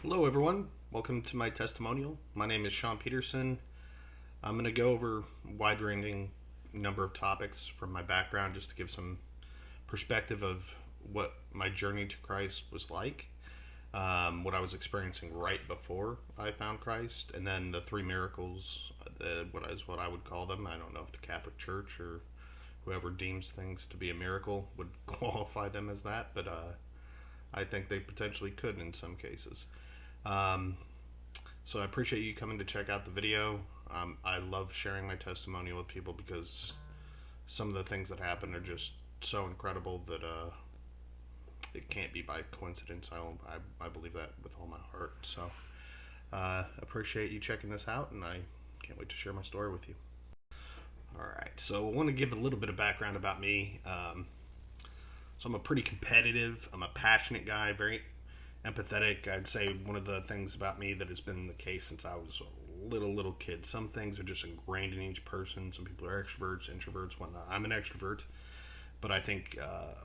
Hello, everyone. Welcome to my testimonial. My name is Sean Peterson. I'm going to go over a wide-ranging number of topics from my background just to give some perspective of what my journey to Christ was like, what I was experiencing right before I found Christ, and then the three miracles, what I would call them. I don't know if the Catholic Church or whoever deems things to be a miracle would qualify them as that, but I think they potentially could in some cases. Um, so I appreciate you coming to check out the video. I love sharing my testimonial with people because some of the things that happen are just so incredible that it can't be by coincidence. I believe that with all my heart. So appreciate you checking this out, and I can't wait to share my story with you. All right, so I want to give a little bit of background about me. So I'm a pretty competitive, I'm a passionate guy, very empathetic. I'd say one of the things about me that has been the case since I was a little kid. Some things are just ingrained in each person. Some people are extroverts, introverts, whatnot. I'm an extrovert, but I think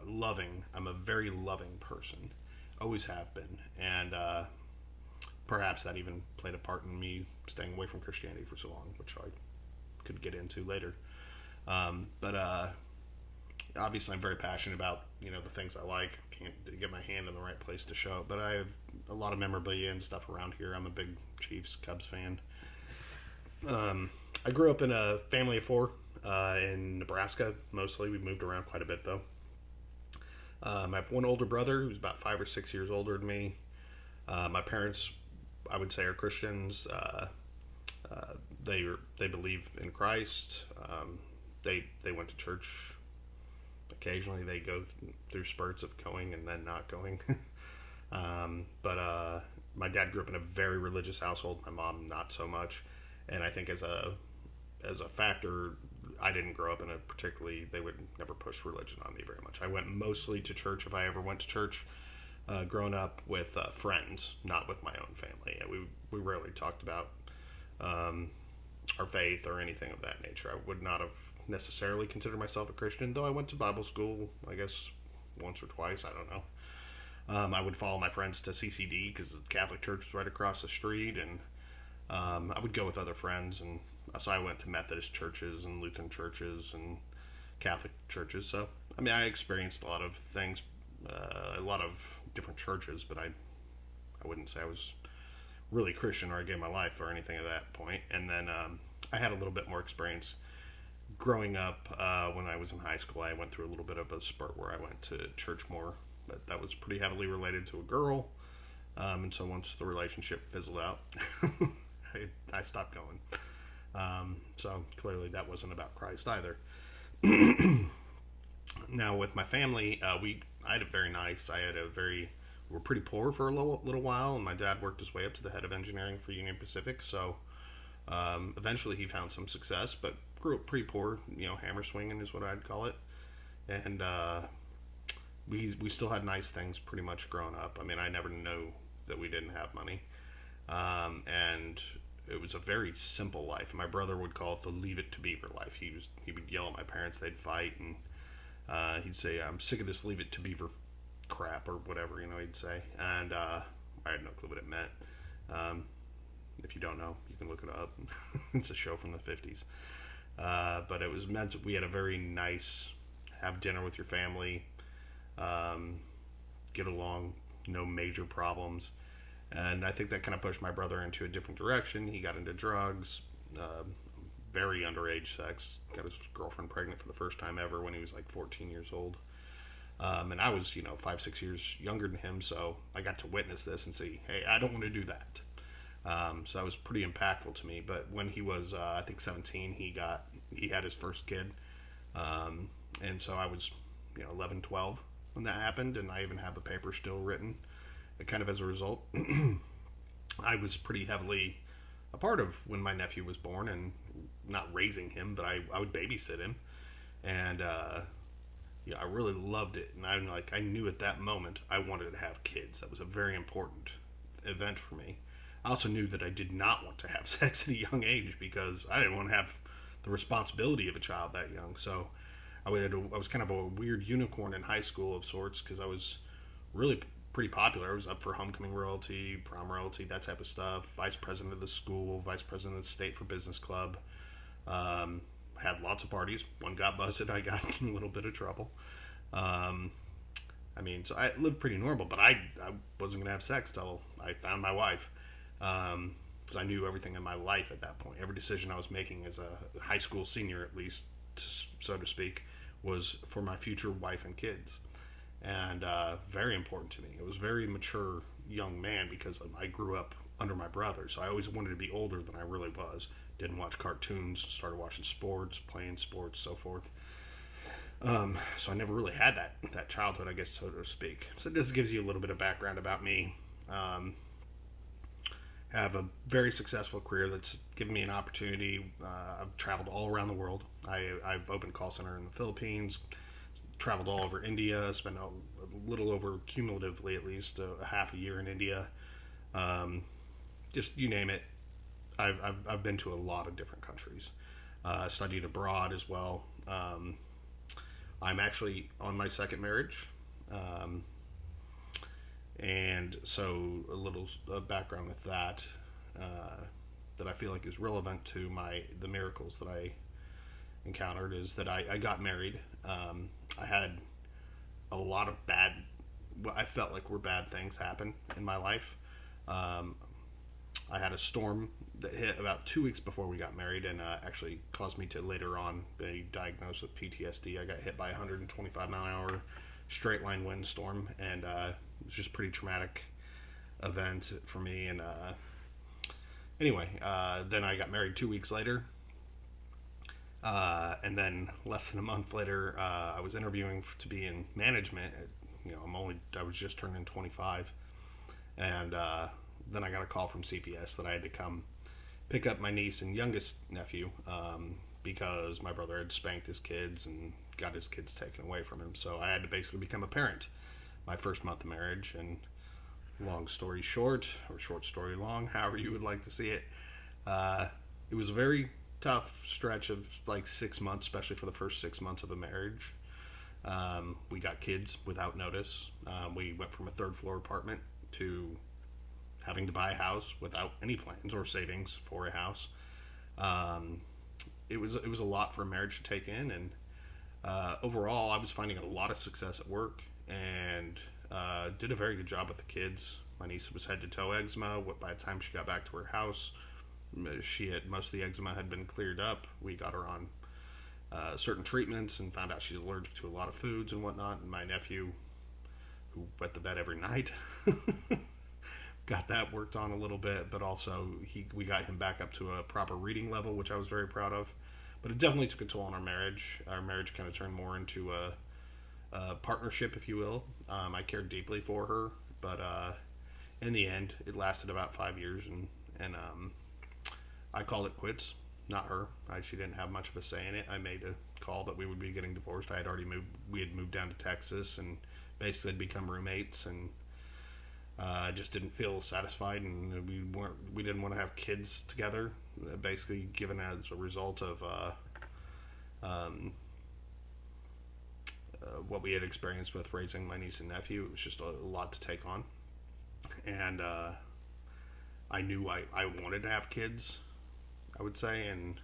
loving. I'm a very loving person, always have been, and perhaps that even played a part in me staying away from Christianity for so long, which I could get into later. But obviously I'm very passionate about the things I like. Can't get my hand in the right place to show it, but I have a lot of memorabilia and stuff around here. I'm a big Chiefs Cubs fan. I grew up in a family of four in Nebraska. Mostly, we moved around quite a bit though. I have one older brother who's about 5 or 6 years older than me. My parents, I would say, are Christians. Uh, they believe in Christ. They went to church. Occasionally, they go through spurts of going and then not going. But my dad grew up in a very religious household. My mom, not so much. And I think as a factor, I didn't grow up in a particularly. They would never push religion on me very much. I went mostly to church if I ever went to church. Growing up with friends, not with my own family. We rarely talked about um, our faith or anything of that nature. I would not have necessarily considered myself a Christian, though I went to Bible school, I guess, once or twice. I don't know. I would follow my friends to CCD because the Catholic Church was right across the street, and I would go with other friends. And so I went to Methodist churches and Lutheran churches and Catholic churches. So, I mean, I experienced a lot of things, a lot of different churches, but I wouldn't say I was really Christian or I gave my life or anything at that point. And then I had a little bit more experience growing up. When I was in high school, I went through a little bit of a spurt where I went to church more, but that was pretty heavily related to a girl. And so once the relationship fizzled out, I stopped going. So clearly that wasn't about Christ either. Now with my family, I had a very nice. I had a very we were pretty poor for a little while, and my dad worked his way up to the head of engineering for Union Pacific. So eventually he found some success, but grew up pretty poor. Hammer swinging is what I'd call it. And we still had nice things pretty much growing up. I mean, I never knew that we didn't have money, and it was a very simple life. My brother would call it the "Leave It to Beaver" life. He would yell at my parents. They'd fight, and he'd say, "I'm sick of this Leave It to Beaver crap," or whatever he'd say. And I had no clue what it meant. Um, if you don't know, you can look it up. It's a show from the 50s. But it was meant we had a very nice, have dinner with your family, um, get along, no major problems. And I think that kind of pushed my brother into a different direction. He got into drugs, uh, very underage sex, got his girlfriend pregnant for the first time ever when he was like 14 years old. And I was, 5, 6 years younger than him, so I got to witness this and see, hey, I don't want to do that. So that was pretty impactful to me. But when he was, I think, 17, he had his first kid, and so I was, 11, 12 when that happened, and I even have the paper still written. And kind of as a result, I was pretty heavily a part of when my nephew was born, and not raising him, but I would babysit him, and I really loved it. And I knew at that moment I wanted to have kids. That was a very important event for me. I also knew that I did not want to have sex at a young age because I didn't want to have the responsibility of a child that young. So I was kind of a weird unicorn in high school of sorts because I was really pretty popular. I was up for homecoming royalty, prom royalty, that type of stuff. Vice president of the school, vice president of the state for business club. Um, had lots of parties. One got busted. I got in a little bit of trouble. Um, I mean, so I lived pretty normal, but I wasn't gonna have sex till I found my wife. Because I knew everything in my life at that point. Every decision I was making as a high school senior, at least, so to speak, was for my future wife and kids, and very important to me. It was a very mature young man because I grew up under my brother, so I always wanted to be older than I really was. Didn't watch cartoons, started watching sports, playing sports, so forth. So I never really had that childhood, I guess, so to speak. So this gives you a little bit of background about me. Um, have a very successful career that's given me an opportunity. I've traveled all around the world. I've opened a call center in the Philippines, traveled all over India, spent a little over, cumulatively at least, a half a year in India. Um, just you name it, I've been to a lot of different countries. Studied abroad as well. I'm actually on my second marriage. Um, and so a little background with that that I feel like is relevant to the miracles that I encountered is that I got married. I had a lot of what I felt like were bad things happen in my life. Um, I had a storm that hit about 2 weeks before we got married, and actually caused me to later on be diagnosed with PTSD. I got hit by a 125-mile-an-hour straight line windstorm, and it was just a pretty traumatic event for me. And anyway, then I got married 2 weeks later, and then less than a month later, I was interviewing to be in management. I was just turning 25, and then I got a call from CPS that I had to come pick up my niece and youngest nephew because my brother had spanked his kids and got his kids taken away from him. So I had to basically become a parent my first month of marriage. And long story short, or short story long, however you would like to see it, uh, it was a very tough stretch of like 6 months, especially for the first 6 months of a marriage. We got kids without notice. We went from a third floor apartment to having to buy a house without any plans or savings for a house. Um, it was a lot for a marriage to take in, and overall, I was finding a lot of success at work and did a very good job with the kids. My niece was head to toe eczema. By the time she got back to her house, most of the eczema had been cleared up. We got her on certain treatments and found out she's allergic to a lot of foods and whatnot. And my nephew, who wet the bed every night, got that worked on a little bit, but also we got him back up to a proper reading level, which I was very proud of. But it definitely took a toll on our marriage. Our marriage kind of turned more into a partnership, if you will. I cared deeply for her, but in the end, it lasted about 5 years, and I called it quits. Not her. She didn't have much of a say in it. I made a call that we would be getting divorced. I had already moved. We had moved down to Texas and basically had become roommates, and I just didn't feel satisfied, and we didn't want to have kids together. Basically, given as a result of um, what we had experienced with raising my niece and nephew, it was just a lot to take on, and I knew I wanted to have kids. I would say, and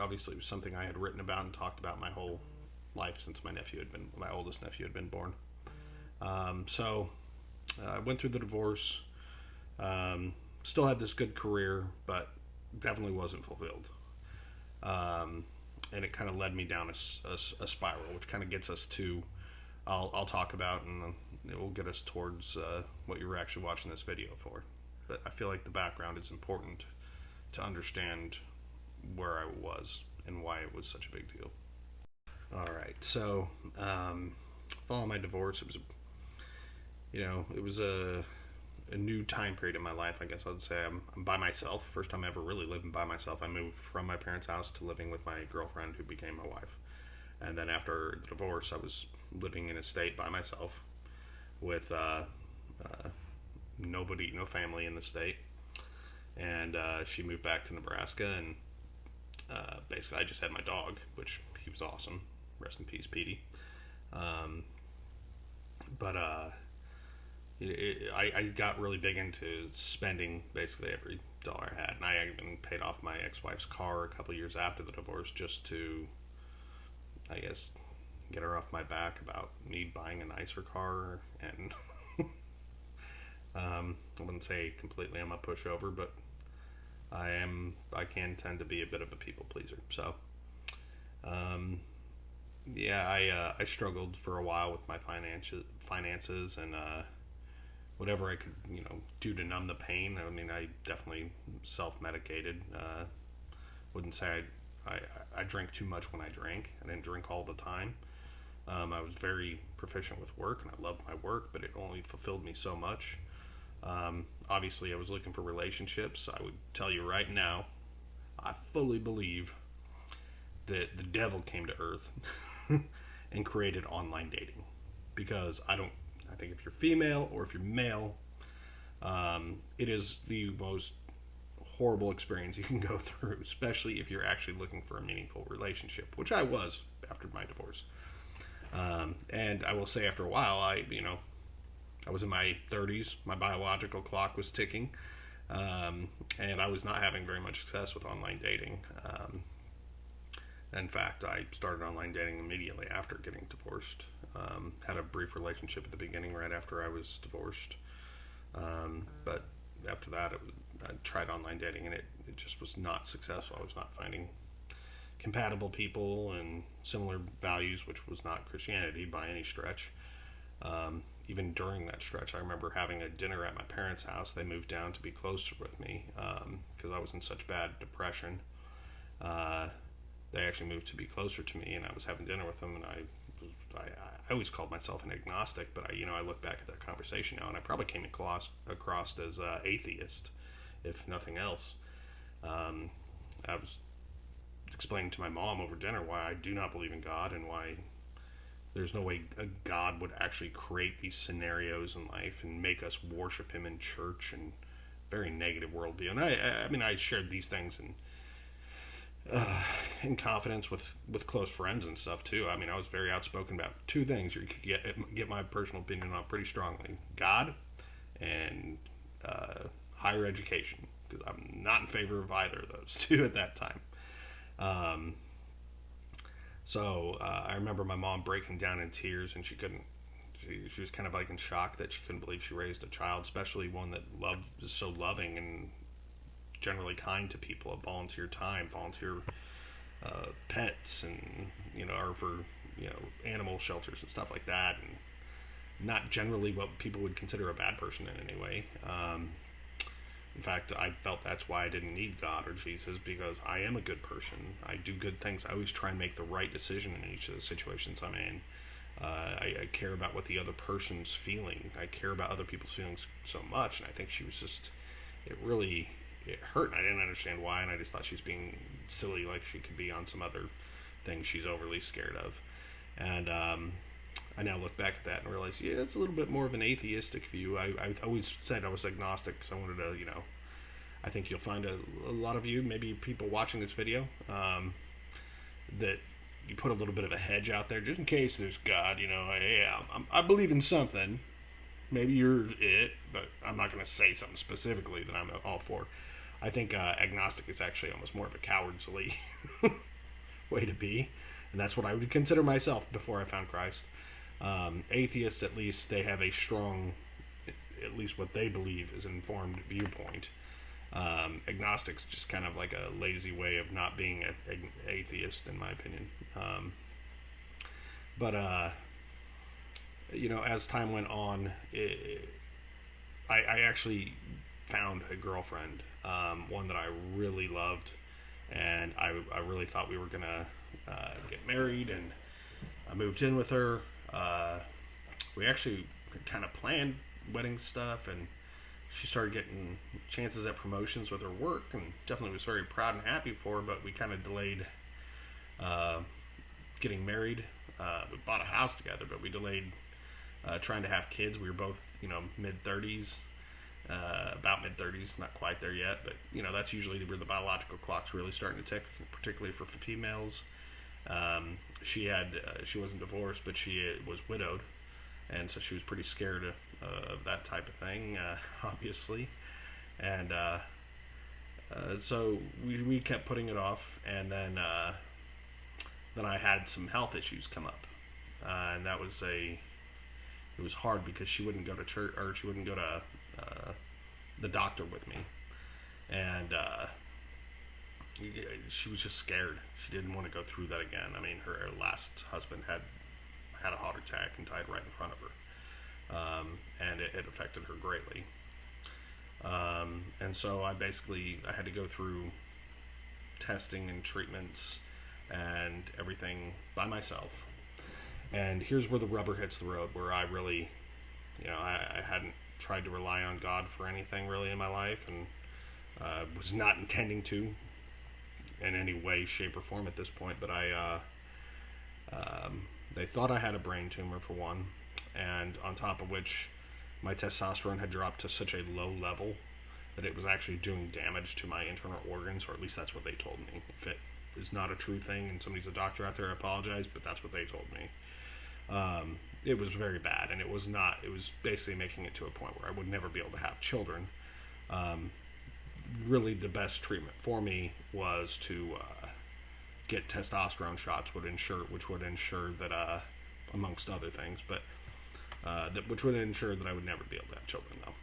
obviously it was something I had written about and talked about my whole life since my oldest nephew had been born. So I went through the divorce. Still had this good career, but definitely wasn't fulfilled. Um, and it kind of led me down a spiral, which kind of gets us to I'll talk about, and it will get us towards what you were actually watching this video for. But I feel like the background is important to understand where I was and why it was such a big deal. All right, so following my divorce, it was a new time period in my life. I guess I'd say I'm by myself. First time ever really living by myself. I moved from my parents' house to living with my girlfriend, who became my wife. And then after the divorce, I was living in a state by myself with nobody, no family in the state. And she moved back to Nebraska, and basically I just had my dog, which he was awesome. Rest in peace, Petey. But I got really big into spending basically every dollar I had, and I even paid off my ex-wife's car a couple years after the divorce just to, I guess, get her off my back about me buying a nicer car. And I wouldn't say completely I'm a pushover, but I can tend to be a bit of a people pleaser. So um, yeah, I struggled for a while with my finances, and whatever I could do to numb the pain. I mean, I definitely self medicated. Wouldn't say I drank too much when I drank. I didn't drink all the time. I was very proficient with work, and I loved my work, but it only fulfilled me so much. Obviously, I was looking for relationships. I would tell you right now, I fully believe that the devil came to earth and created online dating, because I think if you're female or if you're male, it is the most horrible experience you can go through, especially if you're actually looking for a meaningful relationship, which I was after my divorce. And I will say, after a while, I was in my 30s, my biological clock was ticking, and I was not having very much success with online dating. In fact, I started online dating immediately after getting divorced. Had a brief relationship at the beginning, right after I was divorced. But after that, I tried online dating, and it just was not successful. I was not finding compatible people and similar values, which was not Christianity by any stretch. Even during that stretch, I remember having a dinner at my parents' house. They moved down to be closer with me because I was in such bad depression. Uh, they actually moved to be closer to me, and I was having dinner with them, and I always called myself an agnostic, but I look back at that conversation now, and I probably came across as atheist, if nothing else. I was explaining to my mom over dinner why I do not believe in God, and why there's no way a God would actually create these scenarios in life and make us worship Him in church, and very negative worldview. And I mean, I shared these things uh, in confidence with close friends and stuff too. I mean, I was very outspoken about two things you could get my personal opinion on pretty strongly: God and higher education, because I'm not in favor of either of those two at that time. Um, so I remember my mom breaking down in tears, and she couldn't. She was kind of like in shock that she couldn't believe she raised a child, especially one that is so loving and generally kind to people, of volunteer time, volunteer pets, and or for animal shelters and stuff like that, and not generally what people would consider a bad person in any way. In fact, I felt that's why I didn't need God or Jesus, because I am a good person. I do good things. I always try and make the right decision in each of the situations I'm in. I care about what the other person's feeling. I care about other people's feelings so much, and I think she was just, it hurt, and I didn't understand why, and I just thought she was being silly, like she could be on some other thing she's overly scared of. And I now look back at that and realize, yeah, it's a little bit more of an atheistic view. I always said I was agnostic because I wanted to, I think you'll find a lot of you, maybe people watching this video, that you put a little bit of a hedge out there just in case there's God. Yeah, I believe in something. Maybe you're it, but I'm not going to say something specifically that I'm all for. I think agnostic is actually almost more of a cowardly way to be, and that's what I would consider myself before I found Christ. Atheists, at least, they have a strong, at least what they believe is an informed viewpoint. Agnostics just kind of like a lazy way of not being an atheist, in my opinion. But as time went on, I actually found a girlfriend, one that I really loved, and I really thought we were gonna get married, and I moved in with her. We actually kind of planned wedding stuff, and she started getting chances at promotions with her work, and definitely was very proud and happy for her. But we kind of delayed uh, getting married. We bought a house together, but we delayed trying to have kids. We were both, mid 30s, about mid 30s, not quite there yet, but that's usually where the biological clock's really starting to tick, particularly for females. She wasn't divorced, but she was widowed, and so she was pretty scared of that type of thing, obviously. And so we kept putting it off, and then I had some health issues come up, and that was it was hard because she wouldn't go to church, or she wouldn't go to the doctor with me, and she was just scared. She didn't want to go through that again. I mean, her last husband had a heart attack and died right in front of her, and it affected her greatly. And so I had to go through testing and treatments and everything by myself. And here's where the rubber hits the road, where I really, I hadn't tried to rely on God for anything really in my life, and was not intending to in any way, shape, or form at this point. But they thought I had a brain tumor for one, and on top of which, my testosterone had dropped to such a low level that it was actually doing damage to my internal organs, or at least that's what they told me. If it is not a true thing and somebody's a doctor out there, I apologize, but that's what they told me. It was very bad, and it was basically making it to a point where I would never be able to have children. Really, the best treatment for me was to get testosterone shots, which would ensure that, amongst other things, but which would ensure that I would never be able to have children, though.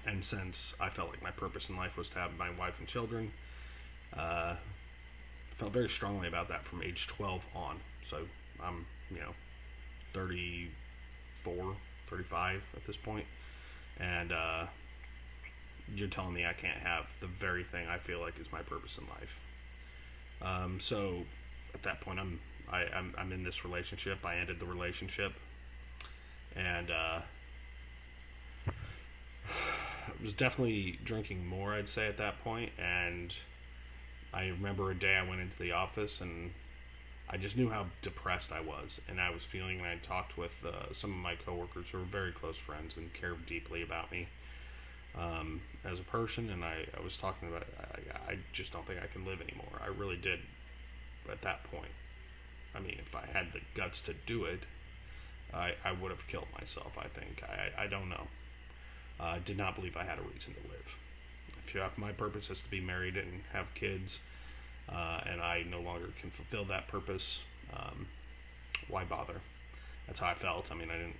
And since I felt like my purpose in life was to have my wife and children, felt very strongly about that from age 12 on. So I'm, 34, 35 at this point, and you're telling me I can't have the very thing I feel like is my purpose in life. So at that point, I'm in this relationship. I ended the relationship, and I was definitely drinking more, I'd say, at that point. And I remember a day I went into the office, and I just knew how depressed I was, and I was feeling, and I talked with some of my coworkers who were very close friends and cared deeply about me as a person, and I was talking about, I just don't think I can live anymore. I really did at that point. I mean, if I had the guts to do it, I would have killed myself, I think. I don't know. I did not believe I had a reason to live. If my purpose is to be married and have kids, and I no longer can fulfill that purpose, why bother? That's how I felt. I mean, I didn't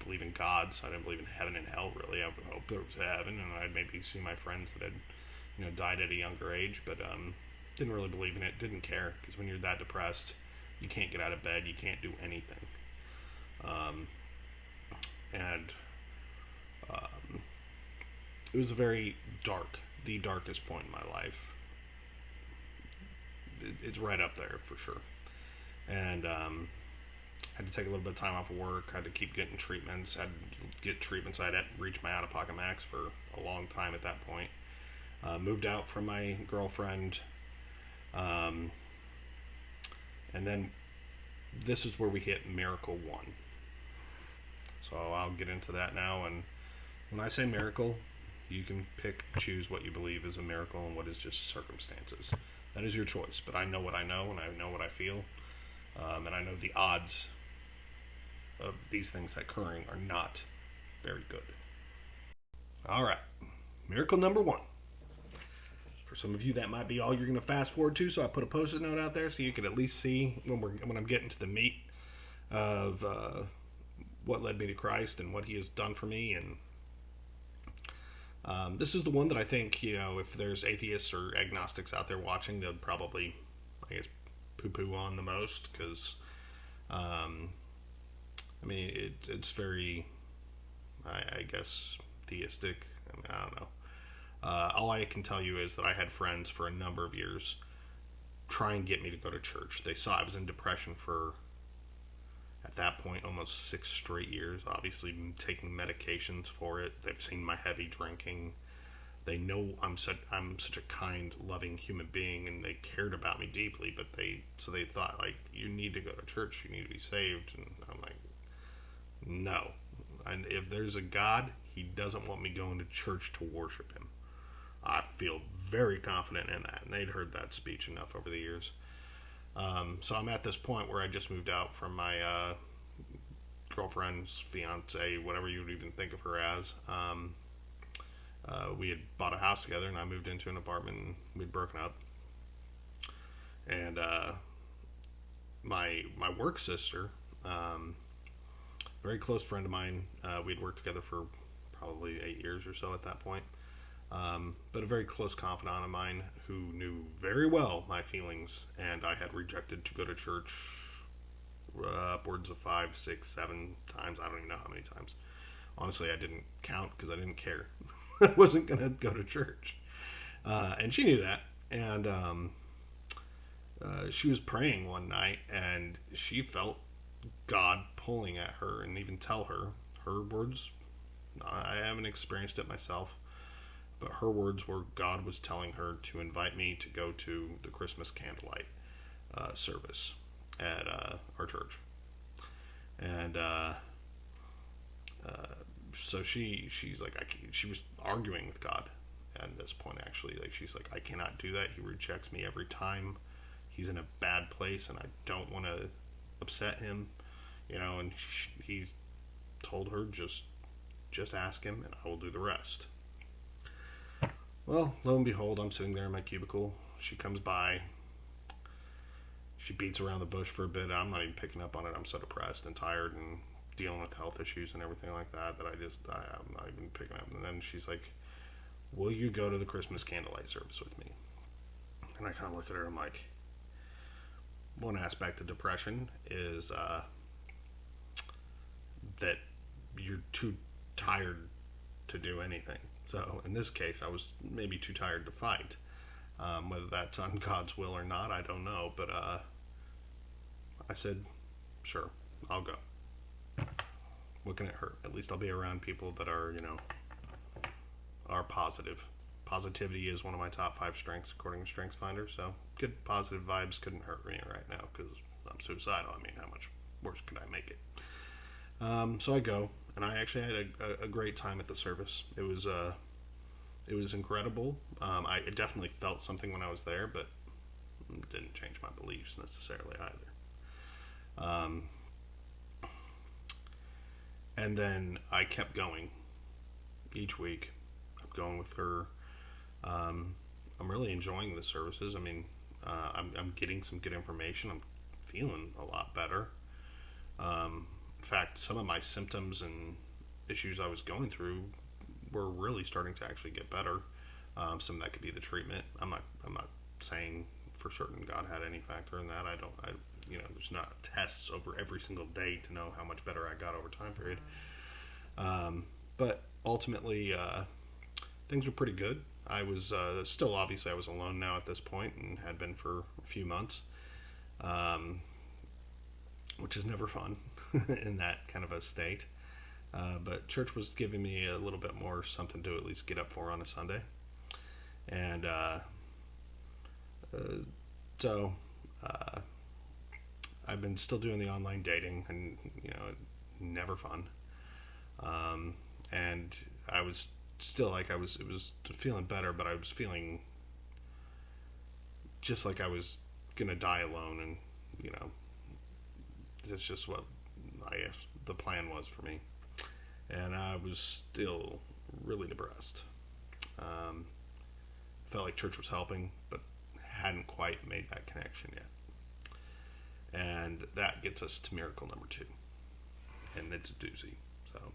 believe in God, so I didn't believe in heaven and hell, really. I would hope there was a heaven, and I'd maybe see my friends that had, died at a younger age, but didn't really believe in it, didn't care, because when you're that depressed, you can't get out of bed, you can't do anything. And it was the darkest point in my life. It's right up there for sure. And had to take a little bit of time off of work. Had to keep getting treatments. Had to get treatments. I'd reached my out-of-pocket max for a long time at that point. Moved out from my girlfriend, and then this is where we hit miracle one. So I'll get into that now. And when I say miracle, you can choose what you believe is a miracle and what is just circumstances. That is your choice. But I know what I know, and I know what I feel, and I know the odds of these things occurring are not very good. All right, miracle number one. For some of you, that might be all you're going to fast forward to. So I put a post-it note out there so you could at least see when I'm getting to the meat of what led me to Christ and what He has done for me. And this is the one that I think, if there's atheists or agnostics out there watching, they'll probably, I guess, poo-poo on the most, because, it's very, I guess, theistic. I don't know. All I can tell you is that I had friends for a number of years try and get me to go to church. They saw I was in depression for, at that point, almost 6 straight years. Obviously, taking medications for it. They've seen my heavy drinking. They know I'm such a kind, loving human being, and they cared about me deeply. But they thought, like, you need to go to church. You need to be saved. And I'm like, no. And if there's a God, He doesn't want me going to church to worship Him. I feel very confident in that, and they'd heard that speech enough over the years. So I'm at this point where I just moved out from my ex-girlfriend's fiance, whatever you would even think of her as. We had bought a house together, and I moved into an apartment, and we'd broken up. And my work sister, very close friend of mine, we'd worked together for probably 8 years or so at that point. But a very close confidant of mine who knew very well my feelings, and I had rejected to go to church upwards of 5, 6, 7 times. I don't even know how many times. Honestly, I didn't count because I didn't care. I wasn't going to go to church. And she knew that. And she was praying one night, and she felt God pulling at her and even tell her. Her words, I haven't experienced it myself, but her words were God was telling her to invite me to go to the Christmas candlelight service at our church. And so she's like, she was arguing with God at this point, actually. Like, she's like, I cannot do that. He rejects me every time. He's in a bad place, and I don't want to upset him, and he's told her, just ask him, and I will do the rest. Well, lo and behold, I'm sitting there in my cubicle. She comes by. She beats around the bush for a bit. I'm not even picking up on it. I'm so depressed and tired and dealing with health issues and everything like that I'm not even picking up. And then she's like, will you go to the Christmas candlelight service with me? And I kind of look at her. I'm like, one aspect of depression is that you're too tired to do anything. So in this case, I was maybe too tired to fight. Whether that's on God's will or not, I don't know. But I said, sure, I'll go. What can it hurt? At least I'll be around people that are positive. Positivity is one of my top 5 strengths according to StrengthsFinder. So good positive vibes couldn't hurt me right now because I'm suicidal. I mean, how much worse could I make it? So I go, and I actually had a great time at the service. It was incredible. I definitely felt something when I was there, but it didn't change my beliefs necessarily either. And then I kept going each week. I'm going with her. I'm really enjoying the services. I mean, I'm getting some good information. I'm feeling a lot better. In fact, some of my symptoms and issues I was going through were really starting to actually get better. Some of that could be the treatment. I'm not saying for certain God had any factor in that. There's not tests over every single day to know how much better I got over time period. But ultimately, things were pretty good. I was still, obviously, I was alone now at this point and had been for a few months, which is never fun in that kind of a state. But church was giving me a little bit more something to at least get up for on a Sunday. And so I've been still doing the online dating, and never fun. And I was still like it was feeling better, but I was feeling just like I was gonna die alone, and that's just what the plan was for me. And I was still really depressed. Felt like church was helping, but hadn't quite made that connection yet. And that gets us to miracle number 2. And it's a doozy. So,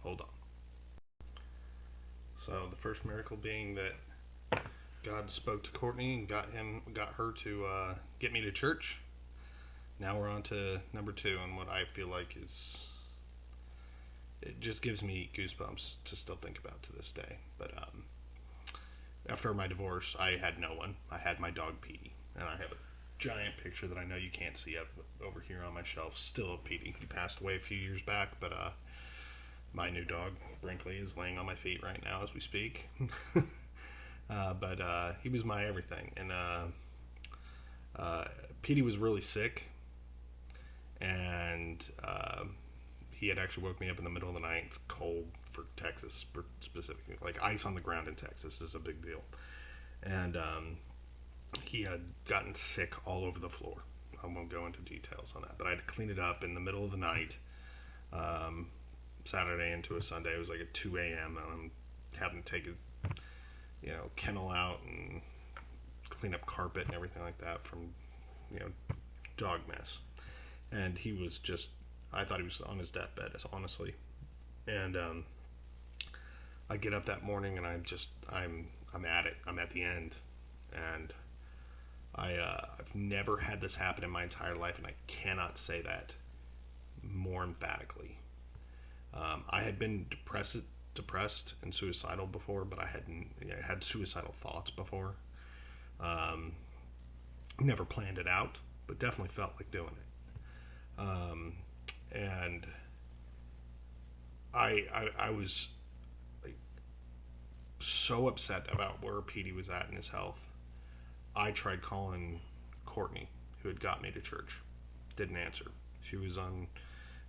hold on. So, the first miracle being that God spoke to Courtney and got her to get me to church. Now we're on to number 2, and what I feel like it just gives me goosebumps to still think about to this day. But after my divorce, I had no one. I had my dog Petey, and I have a giant picture that I know you can't see up over here on my shelf, still of Petey. He passed away a few years back, but my new dog Brinkley is laying on my feet right now as we speak. But he was my everything, and Petey was really sick, and he had actually woke me up in the middle of the night. It's cold for Texas specifically. Like, ice on the ground in Texas is a big deal. And he had gotten sick all over the floor. I won't go into details on that, but I had to clean it up in the middle of the night. Um, Saturday into a Sunday. It was like at 2 a.m. and I'm having to take a kennel out and clean up carpet and everything like that from you know dog mess. And he was just, I thought he was on his deathbed, honestly. And I get up that morning and I'm at it. I'm at the end, and I've never had this happen in my entire life, and I cannot say that more emphatically. I had been depressed and suicidal before, but I hadn't had suicidal thoughts before. Um, Never planned it out, but definitely felt like doing it. And I was like so upset about where Petey was at in his health. I tried calling Courtney, who had got me to church. Didn't answer. She was on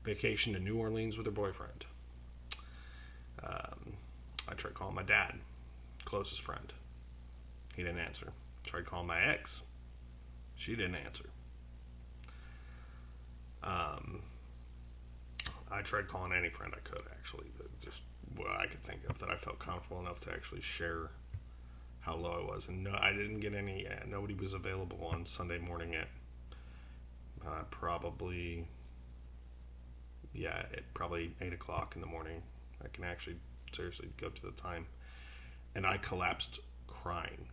vacation to New Orleans with her boyfriend. I tried calling my dad, closest friend. He didn't answer. Tried calling my ex. She didn't answer. I tried calling any friend I could, actually, just what I could think of that I felt comfortable enough to actually share how low I was. And no, I didn't get any. Nobody was available on Sunday morning at probably at probably 8 o'clock in the morning. I can actually seriously go to the time, and I collapsed crying.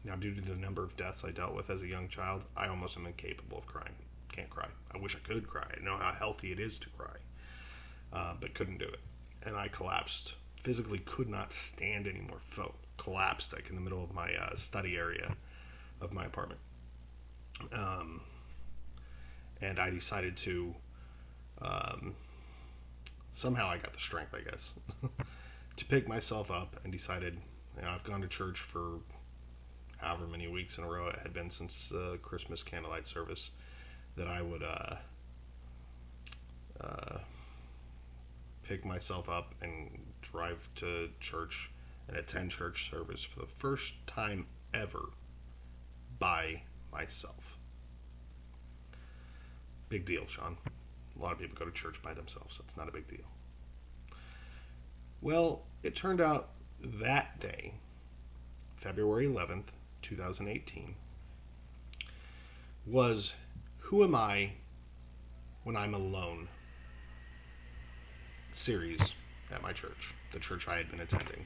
Now, due to the number of deaths I dealt with as a young child, I almost am incapable of crying. Can't cry. I wish I could cry. I know how healthy it is to cry, but couldn't do it. And I collapsed. Physically could not stand anymore. Collapsed like in the middle of my study area of my apartment. And I decided to, somehow I got the strength, I guess, to pick myself up and decided, I've gone to church for however many weeks in a row it had been since Christmas candlelight service, that I would pick myself up and drive to church and attend church service for the first time ever by myself. Big deal, Sean. A lot of people go to church by themselves. That's not a big deal. Well, it turned out that day, February 11th, 2018, was Who Am I When I'm Alone series at my church, the church I had been attending.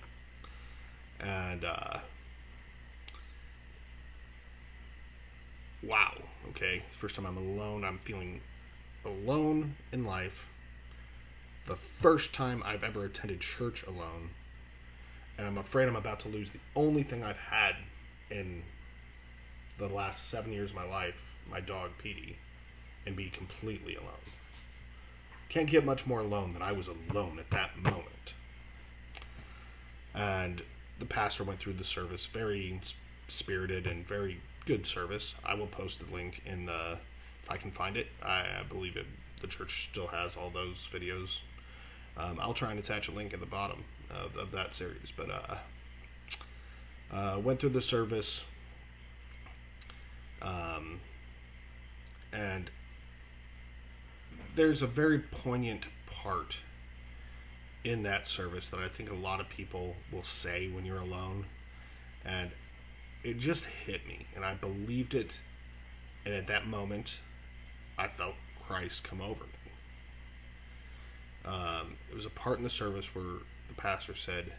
And, wow, okay, it's the first time I'm alone. I'm feeling alone in life. The first time I've ever attended church alone. And I'm afraid I'm about to lose the only thing I've had in the last 7 years of my life, my dog Petey, and be completely alone. Can't get much more alone than I was alone at that moment. And the pastor went through the service, very spirited and very good service. I will post the link in the, if I can find it. I believe the church still has all those videos. I'll try and attach a link at the bottom of that series. But went through the service, and there's a very poignant part in that service that I think a lot of people will say when you're alone, and it just hit me, and I believed it, and at that moment I felt Christ come over me. It was a part in the service where the pastor said,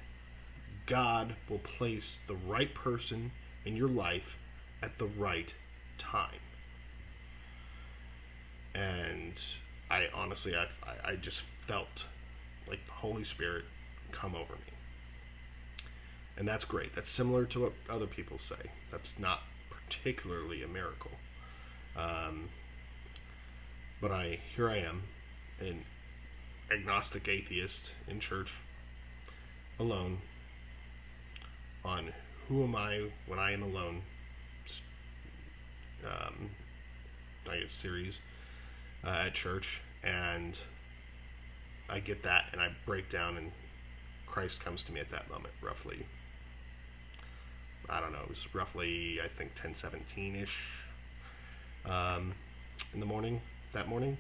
God will place the right person in your life at the right time. And I honestly, I just felt like the Holy Spirit come over me. And that's great. That's similar to what other people say. That's not particularly a miracle. But here I am, an agnostic atheist in church, alone, on Who Am I When I Am Alone, I guess series at church, and I get that, and I break down, and Christ comes to me at that moment, roughly. I don't know, it was roughly, I think, 10:17-ish in the morning, that morning.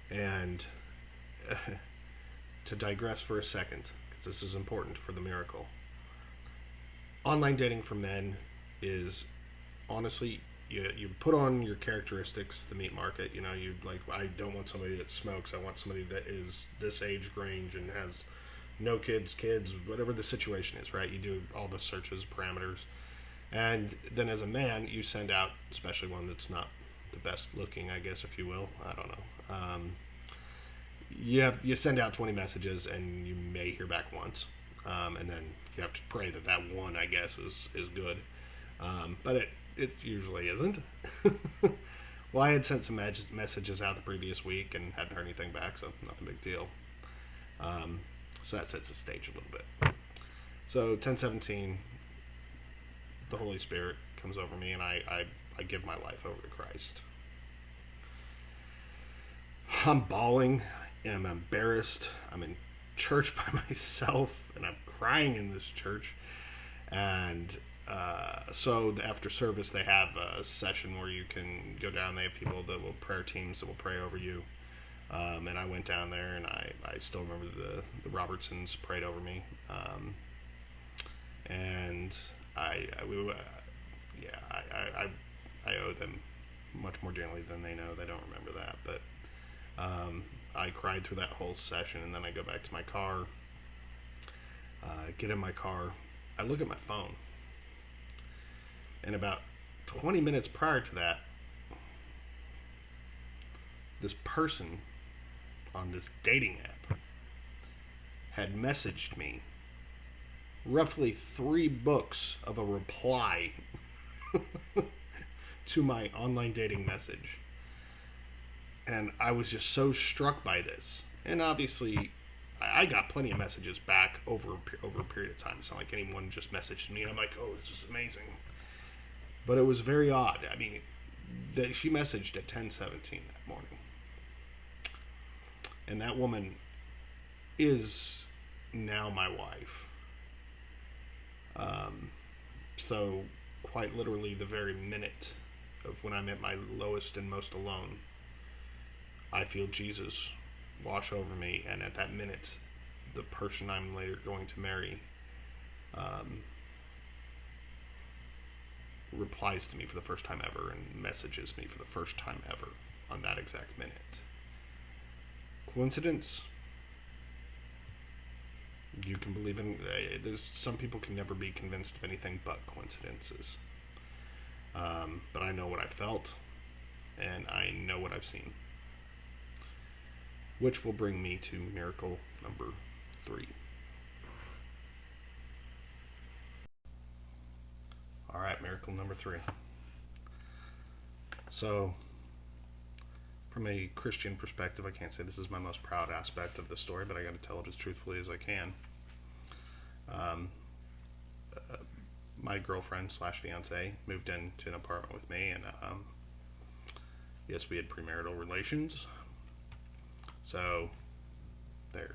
And to digress for a second, because this is important for the miracle. Online dating for men is honestly, you put on your characteristics to meet market. You know, you like, I don't want somebody that smokes. I want somebody that is this age range and has no kids, whatever the situation is, right? You do all the searches, parameters, and then as a man, you send out, especially one that's not the best looking, I guess, if you will. I don't know. You send out 20 messages and you may hear back once, and then you have to pray that that one, I guess, is good. But it usually isn't. Well, I had sent some messages out the previous week and hadn't heard anything back, so nothing big deal. So that sets the stage a little bit. So 10:17, the Holy Spirit comes over me, and I give my life over to Christ. I'm bawling, and I'm embarrassed. I'm in church by myself, and I'm crying in this church. And so after service, they have a session where you can go down. They have people that will prayer teams that will pray over you. And I went down there, and I still remember the Robertsons prayed over me. And I owe them much more dearly than they know. They don't remember that, but I cried through that whole session, and then I go back to my car. Get in my car. I look at my phone, and about 20 minutes prior to that, this person on this dating app had messaged me roughly 3 books of a reply to my online dating message. And I was just so struck by this. And obviously, I got plenty of messages back over a period of time. It's not like anyone just messaged me and I'm like, oh, this is amazing. But it was very odd. I mean, she messaged at 10:17 that morning. And that woman is now my wife. So quite literally the very minute of when I'm at my lowest and most alone, I feel Jesus wash over me, and at that minute, the person I'm later going to marry replies to me for the first time ever and messages me for the first time ever on that exact minute. Coincidence? You can believe in. There's some people can never be convinced of anything but coincidences. But I know what I felt, and I know what I've seen. Which will bring me to miracle number 3. Alright, miracle number 3. So, from a Christian perspective, I can't say this is my most proud aspect of the story, but I got to tell it as truthfully as I can. My girlfriend / fiance moved into an apartment with me, and yes, we had premarital relations. So there,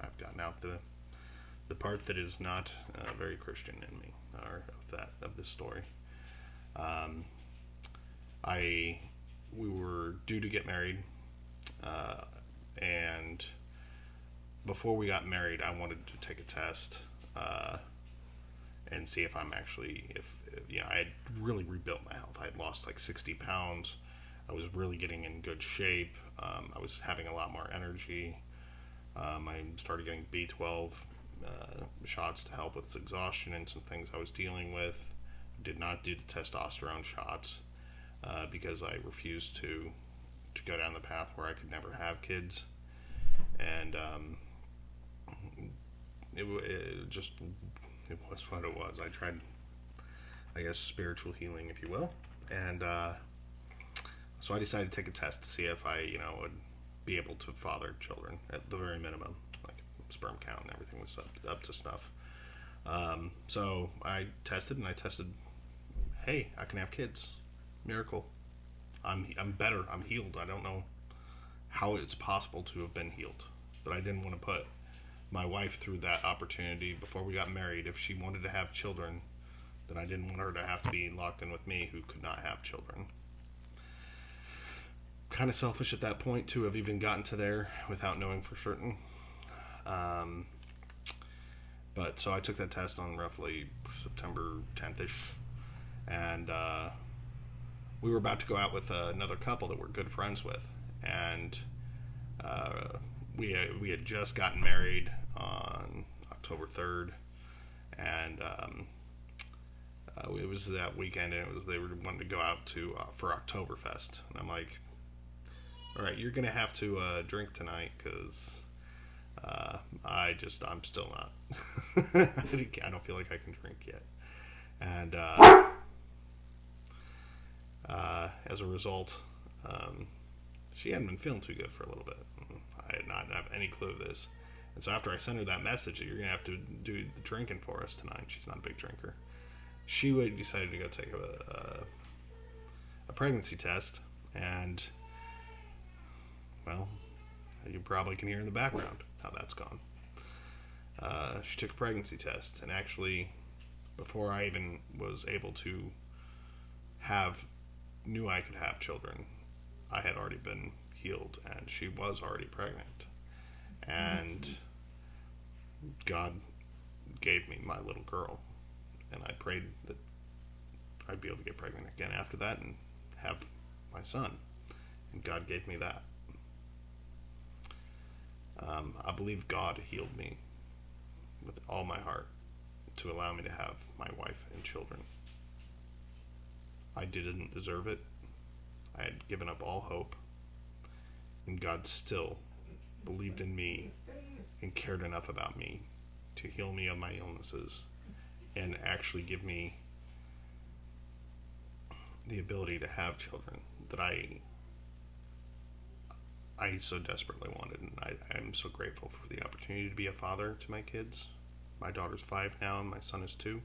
I've gotten out the part that is not very Christian in me, or of this story. We were due to get married, and before we got married, I wanted to take a test and see if I'm actually, if I had really rebuilt my health. I had lost like 60 pounds. I was really getting in good shape. I was having a lot more energy. I started getting B12 shots to help with exhaustion and some things I was dealing with. Did not do the testosterone shots because I refused to go down the path where I could never have kids. And it was what it was. I tried, I guess, spiritual healing, if you will. And so I decided to take a test to see if I, would be able to father children at the very minimum, like sperm count and everything was up to snuff. So I tested, hey, I can have kids. Miracle. I'm better. I'm healed. I don't know how it's possible to have been healed, but I didn't want to put my wife through that opportunity before we got married. If she wanted to have children, then I didn't want her to have to be locked in with me who could not have children. kind of selfish at that point to have even gotten to there without knowing for certain. Um, but so I took that test on roughly September 10th ish, and we were about to go out with another couple that we're good friends with, and uh, we had just gotten married on October 3rd, and it was that weekend, and they were wanting to go out to for Oktoberfest, and I'm like, all right, you're gonna have to drink tonight because I'm still not. I don't feel like I can drink yet, and as a result, she hadn't been feeling too good for a little bit. I had not have any clue of this, and so after I sent her that message that you're gonna have to do the drinking for us tonight, she's not a big drinker. She decided to go take a pregnancy test, and well, you probably can hear in the background how that's gone. She took a pregnancy test, and actually, before I even was able to knew I could have children, I had already been healed, and she was already pregnant. And God gave me my little girl, and I prayed that I'd be able to get pregnant again after that and have my son, and God gave me that. I believe God healed me with all my heart to allow me to have my wife and children. I didn't deserve it. I had given up all hope, and God still believed in me and cared enough about me to heal me of my illnesses and actually give me the ability to have children that I so desperately wanted, and I'm so grateful for the opportunity to be a father to my kids. My daughter's 5 now, and my son is 2.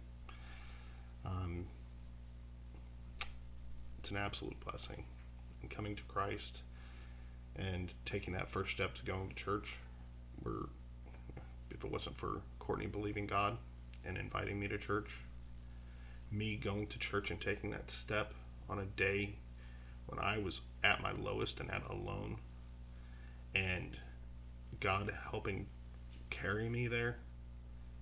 It's an absolute blessing. And coming to Christ and taking that first step to going to church, where if it wasn't for Courtney believing God and inviting me to church, me going to church and taking that step on a day when I was at my lowest and at alone, and God helping carry me there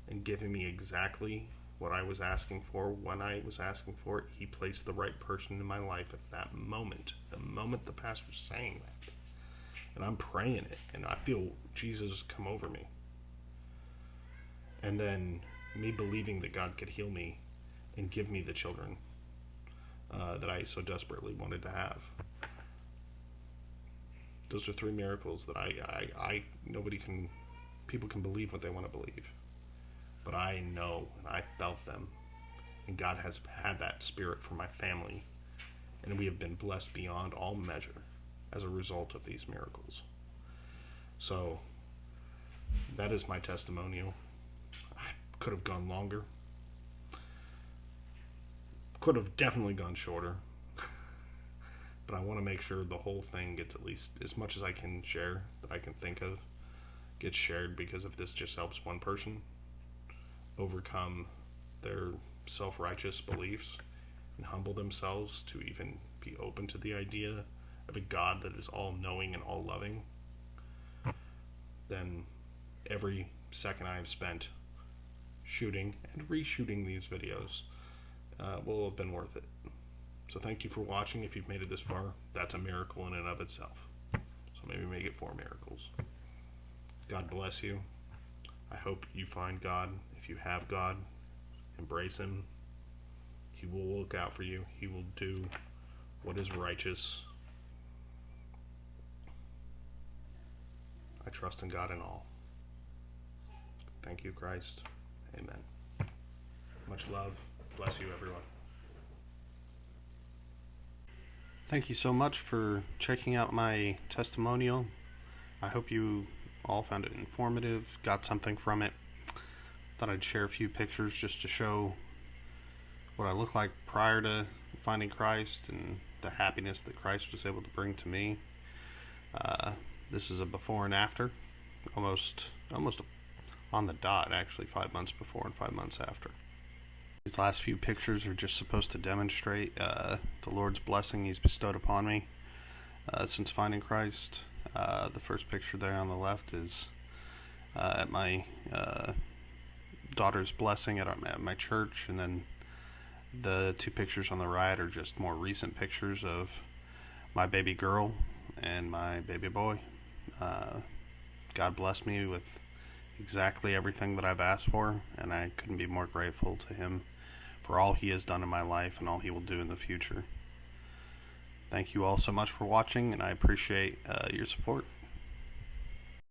and giving me exactly what I was asking for when I was asking for it. He placed the right person in my life at that moment, the moment the pastor's saying that, and I'm praying it, and I feel Jesus come over me, and then me believing that God could heal me and give me the children that I so desperately wanted to have. Those are 3 miracles that people can believe what they want to believe, but I know, and I felt them, and God has had that spirit for my family, and we have been blessed beyond all measure as a result of these miracles. So that is my testimonial. I could have gone longer, could have definitely gone shorter, but I want to make sure the whole thing gets, at least as much as I can share that I can think of, gets shared, because if this just helps one person overcome their self-righteous beliefs and humble themselves to even be open to the idea of a God that is all-knowing and all-loving, then every second I have spent shooting and reshooting these videos will have been worth it. So thank you for watching. If you've made it this far, that's a miracle in and of itself. So maybe make it 4 miracles. God bless you. I hope you find God. If you have God, embrace Him. He will look out for you. He will do what is righteous. I trust in God in all. Thank you, Christ. Amen. Much love. Bless you, everyone. Thank you so much for checking out my testimonial. I hope you all found it informative, got something from it. Thought I'd share a few pictures just to show what I looked like prior to finding Christ and the happiness that Christ was able to bring to me. This is a before and after, almost on the dot, actually, 5 months before and 5 months after. These last few pictures are just supposed to demonstrate the Lord's blessing He's bestowed upon me, since finding Christ. The first picture there on the left is at my daughter's blessing at my church, and then the two pictures on the right are just more recent pictures of my baby girl and my baby boy. God blessed me with exactly everything that I've asked for, and I couldn't be more grateful to Him for all He has done in my life and all He will do in the future. Thank you all so much for watching, and I appreciate your support.